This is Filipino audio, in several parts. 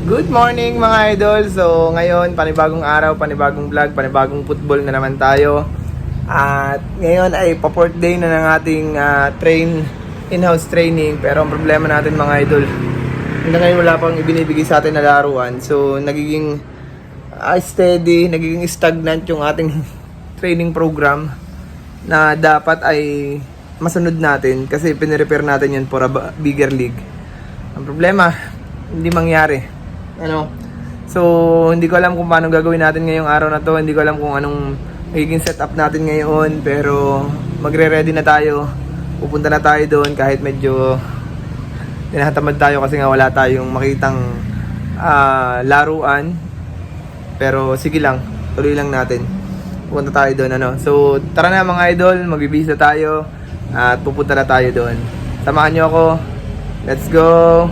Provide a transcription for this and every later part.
Good morning mga idol. So ngayon, panibagong araw, panibagong vlog, panibagong football na naman tayo. At ngayon ay pa-4th day na ng ating in-house training. Pero ang problema natin mga idol, hanggang ngayon wala pang ibinibigay sa atin na laruan. So nagiging steady, nagiging stagnant yung ating training program na dapat ay masunod natin kasi pinirepair natin yan for a bigger league. Ang problema, hindi mangyari. So hindi ko alam kung paano gagawin natin ngayong araw na to. Hindi ko alam kung anong magiging setup natin ngayon, pero magre-ready na tayo. Pupunta na tayo doon kahit medyo tinatamad tayo kasi nga wala tayong makitang laruan. Pero sige lang, tuloy lang natin. Pupunta tayo doon. So tara na mga idol, magbibihis na tayo at pupunta na tayo doon. Samahan niyo ako. Let's go.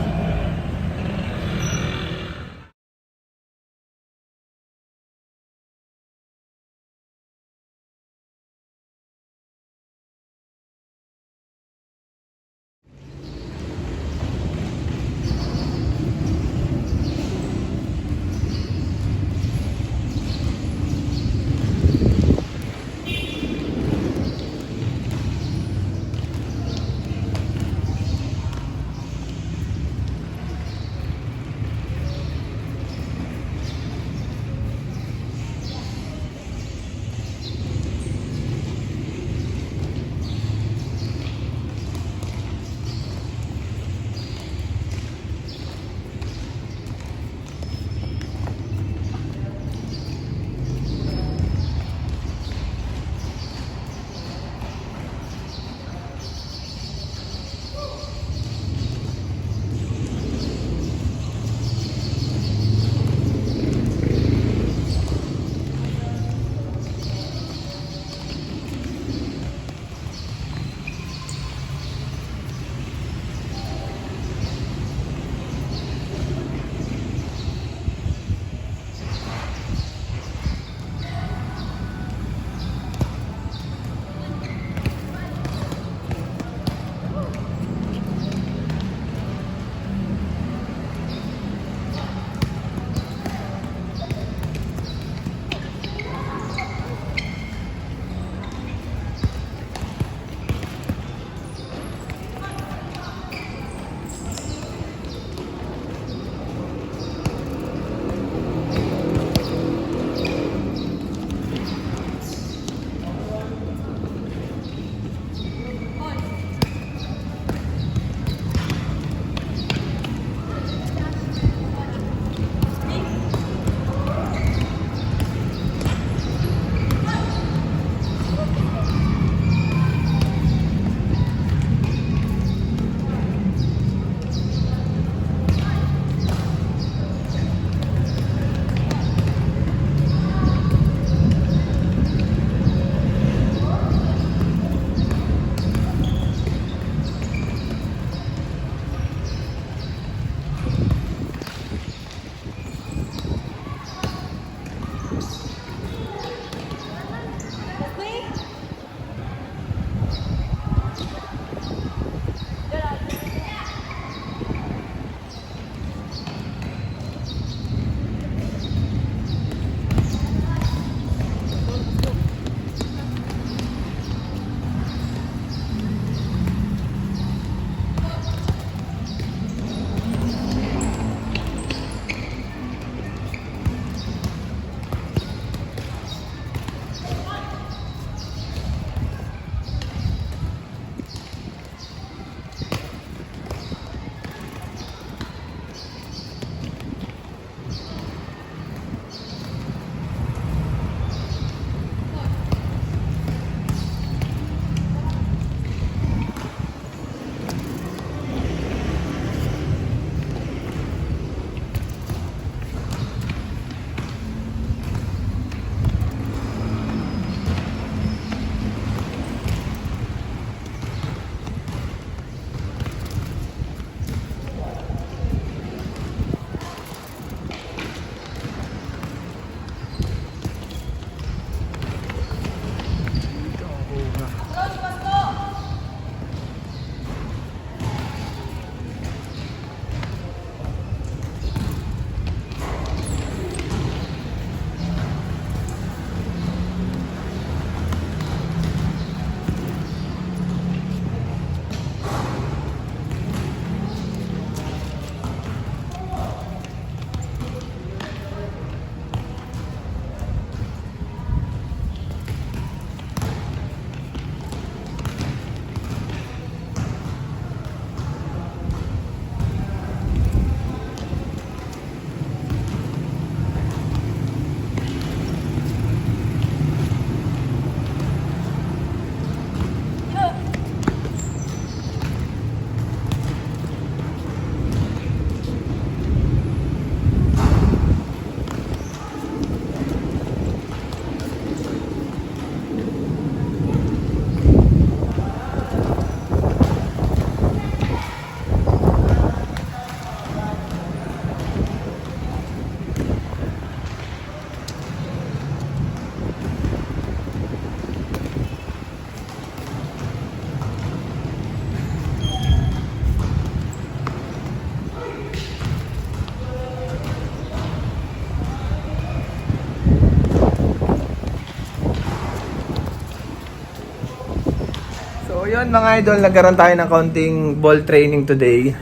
yun mga idol, nagkaroon tayo ng konting ball training today.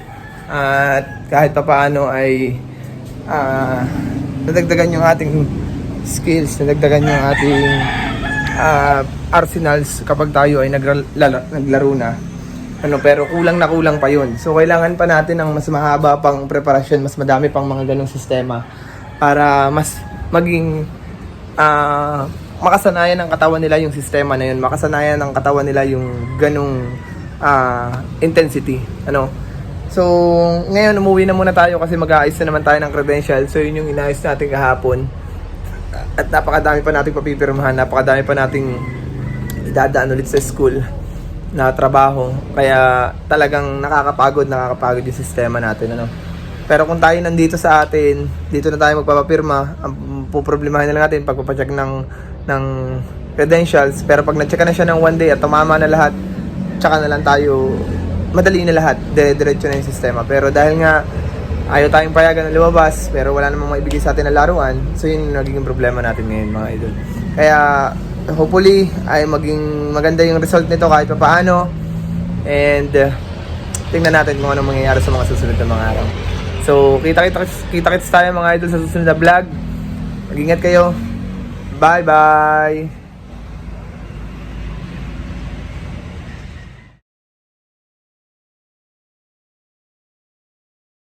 At kahit pa paano ay nadagdagan yung ating skills, nadagdagan yung ating arsenals kapag tayo ay naglaro na. Pero kulang na kulang pa yun. So kailangan pa natin ng mas mahaba pang preparasyon, mas madami pang mga ganong sistema para mas maging makasanayan ng katawan nila yung sistema na yun, makasanayan ng katawan nila yung ganong intensity. So ngayon umuwi na muna tayo kasi mag-aayos na naman tayo ng credential. So yun yung inaayos natin kahapon. At napakadami pa nating papipirmahan, napakadami pa nating idadaan ulit sa school na trabaho. Kaya talagang nakakapagod yung sistema natin. Pero kung tayo nandito sa atin, dito na tayo magpapapirma, ang puproblemahin na lang natin pagpapacheck ng credentials. Pero pag na-check na siya ng one day at tumama na lahat, tsaka na lang tayo, madali na lahat, dire-diretso na yung sistema. Pero dahil nga ayaw tayong payagan na lumabas, pero wala namang maibigay sa atin na laruan, so yun yung naging problema natin ngayon mga idol. Kaya hopefully ay maging maganda yung result nito kahit pa paano. And tingnan natin kung anong mangyayari sa mga susunod na mga araw. So kita-kits tayo mga idol sa susunod na vlog. Mag-ingat kayo. Bye bye.